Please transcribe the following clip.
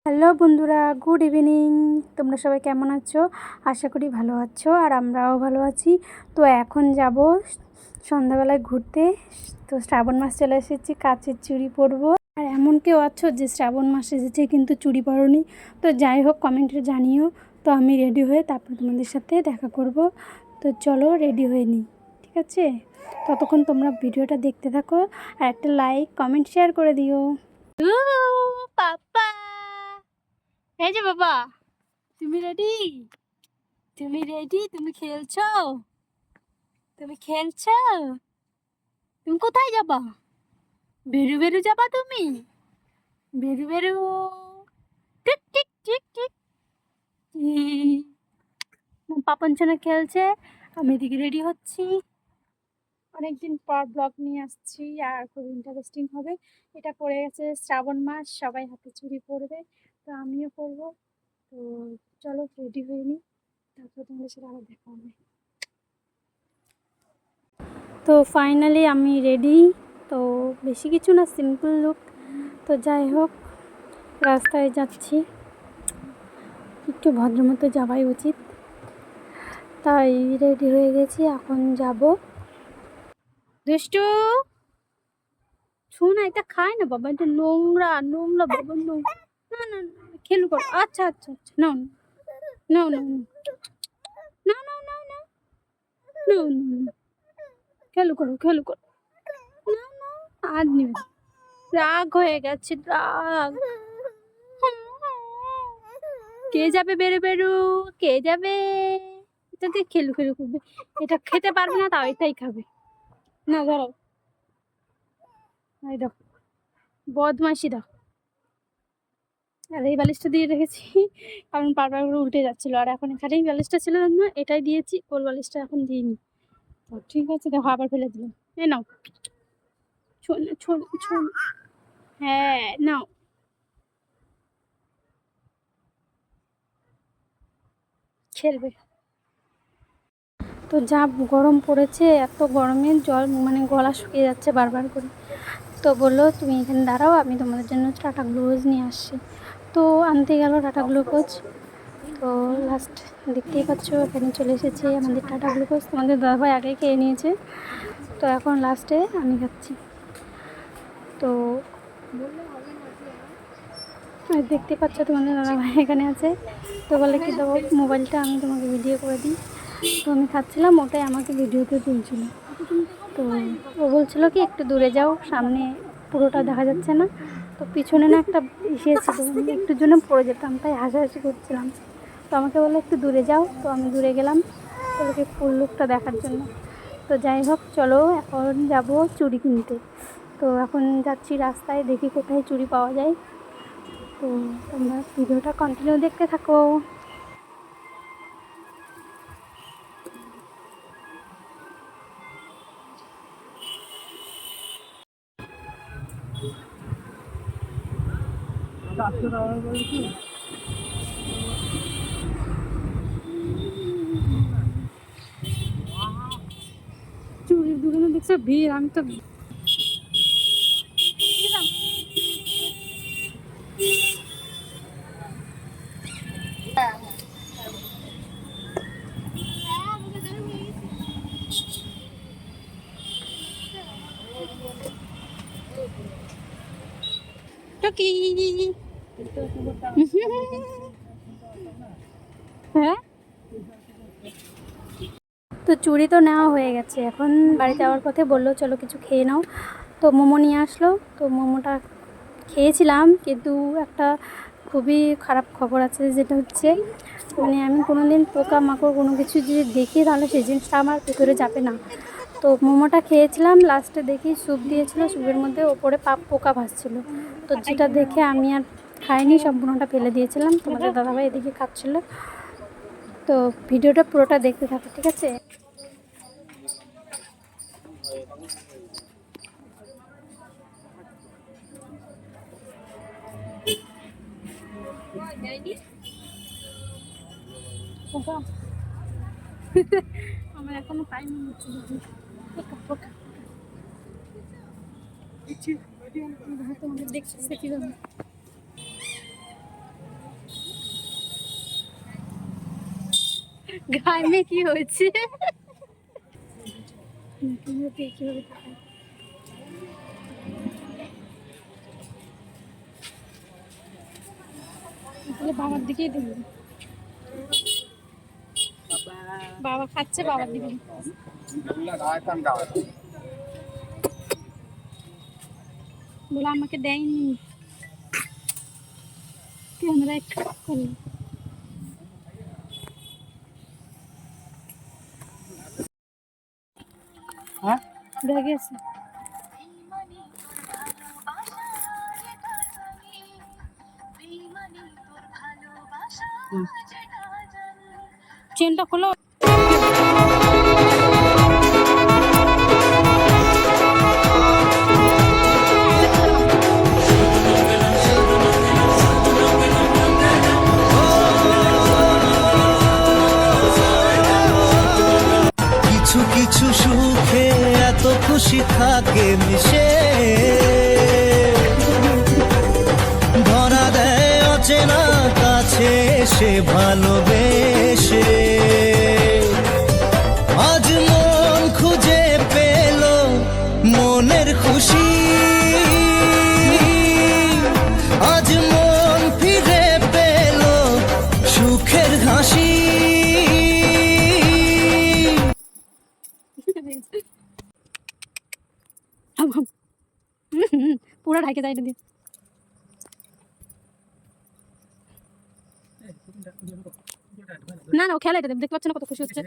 Hello বন্ধুরা, good evening. তোমরা সবাই কেমন আছো? আশা করি ভালো আছো, আর আমরাও ভালো আছি। তো এখন যাব সন্ধ্যাবেলায় ঘুরতে। তো শ্রাবণ মাস চলে এসেছি, কাচের চুড়ি পরবো। আর এমন কেউ আছো যে শ্রাবণ মাস এসেছে কিন্তু চুড়ি পরোনি? তো যাই হোক, কমেন্টে জানিও। তো আমি রেডি হয়ে তারপর তোমাদের সাথে দেখা করব। তো চলো রেডি হয়ে নিই, ঠিক আছে? ততক্ষণ তোমরা ভিডিওটা দেখতে থাকো, আর একটা লাইক কমেন্ট শেয়ার করে দিও। পাপা, এই যে বাবা, তুমি রেডি? তুমি রেডি? তুমি খেলছো? তুমি খেলছো? তুমি কোথায় যাবা? বেরু বেরু যাবা তুমি? বেরু বেরু, টিক টিক টিক টিক। পাপন সোনা খেলছে, আমি এদিকে রেডি হচ্ছি। অনেকদিন পর ব্লগ নিয়ে আসছি, আর খুব ইন্টারেস্টিং হবে। এটা পড়ে গেছে শ্রাবণ মাস, সবাই হাতে চুড়ি পরবে, তো আমিও পরবো। তো চলো রেডি হয়ে নিই, তারপর তোমাদের সাথে আবার দেখা হবে। তো ফাইনালি আমি রেডি। তো বেশি কিছু না, সিম্পল লুক। তো যাই হোক, রাস্তায় যাচ্ছি, একটু ভদ্রমতো যাওয়াই উচিত, তাই রেডি হয়ে গেছি, এখন যাব। দুষ্টু, শোন না, এটা খায় না বাবা, এটা নোংরা নোংরা বাবা, নোংরা। না না না, খেলু করো। আচ্ছা আচ্ছা আচ্ছা, নাও নাও নাও নাও নাও নাও নাও নাও নাও, খেলু করো খেলু করো। না না, আর নিবে, রাগ হয়ে গেছে, রাগ। কে যাবে বেরু বেরু? কে যাবে? এটা দিয়ে খেলু খেলু করবে, এটা খেতে পারবে না, তাও এটাই খাবে। না ধরো, এই দাও, বদমাইশি দাও। আর এই বালিশটা দিয়ে রেখেছি, কারণ বারবার করে উল্টে যাচ্ছিল, আর এখন এখানেই বালিশটা ছিল না, এটাই দিয়েছি, কোল বালিশটা এখন দিইনি। তো ঠিক আছে, দেখো আবার ফেলে দিলাম। এ নাও, শোন শোন শোন, হ্যাঁ নাও, খেলবে। তো যা গরম পড়েছে, এত গরমে জল মানে গলা শুকিয়ে যাচ্ছে বারবার করে। তো বললো তুমি এখানে দাঁড়াও, আমি তোমাদের জন্য টাটা গ্লুকোজ নিয়ে আসছি। তো আনতে গেল টাটা গ্লুকোজ। তো লাস্ট দেখতেই পাচ্ছ, এখানে চলে এসেছে আমাদের টাটা গ্লুকোজ। তোমাদের দাদাভাই আগে খেয়ে নিয়েছে, তো এখন লাস্টে আমি খাচ্ছি। তো দেখতে পাচ্ছ তোমাদের দাদাভাই এখানে আছে। তো বলে কি দেবো, মোবাইলটা আমি তোমাকে ভিডিও করে দিই। তো আমি খাচ্ছিলাম, ওটাই আমাকে ভিডিওতে তুলছিল। তো ও বলছিল কি একটু দূরে যাও, সামনে পুরোটা দেখা যাচ্ছে না। তো পিছনে না একটা ছিল, একটুর জন্য পড়ে যেতাম, তাই হাসাহাসি করছিলাম। তো আমাকে বললো একটু দূরে যাও, তো আমি দূরে গেলাম ওদেরকে ফুল লুকটা দেখার জন্য। তো যাই হোক, চলো এখন যাব চুড়ি কিনতে। তো এখন যাচ্ছি রাস্তায়, দেখি কোথায় চুড়ি পাওয়া যায়। তো তোমরা ভিডিওটা কন্টিনিউ দেখতে থাকো। চুড়ির দোকানে দেখছো ভিড়, আমি তো টকি। হ্যাঁ, তো চুড়ি তো নেওয়া হয়ে গেছে, এখন বাড়ি যাওয়ার পথে বললো চলো কিছু খেয়ে নাও। তো মোমো নিয়ে আসলো, তো মোমোটা খেয়েছিলাম, কিন্তু একটা খুবই খারাপ খবর আছে, যেটা হচ্ছে মানে আমি কোনো দিন পোকামাকড় কোনো কিছু যদি দেখি, তাহলে সেই জিনিসটা আমার ভেতরে যাবে না। তো মোমোটা খেয়েছিলাম, লাস্টে দেখি স্যুপ দিয়েছিলো, স্যুপের মধ্যে ওপরে পোকা ভাসছিল। তো যেটা দেখে আমি আর খাইনি, সম্পূর্ণটা ফেলে দিয়েছিলাম। তোমাদের দাদাভাই এদিকে খাচ্ছিলো। তো ভিডিওটা পুরোটা দেখতে থাকো, ঠিক আছে? আমার এখনো টাইম হচ্ছে, তোমাদের দেখছে কিভাবে। গায়ে কি হয়েছে? বাবার দিকেই দিল, বাবা খাচ্ছে, বাবার দিকে বলে আমাকে দেয়নি, ক্যামেরা করলো। হ্যাঁ ব্যাগে আছে। চেনটা খোলো। কিছু কিছু সুখে এত খুশি থাকে মিশে, ধরা দেয় অচেনা কাছে সে ভালোবেসে। আজ মন খুঁজে পেল মনের খুশি, আজ মন ফিরে পেল সুখের হাসি। পুরো ঢাকে যায় এটা দিয়ে। না না ও খেলা, এটা দেখতে পাচ্ছ না কত খুশি হচ্ছে।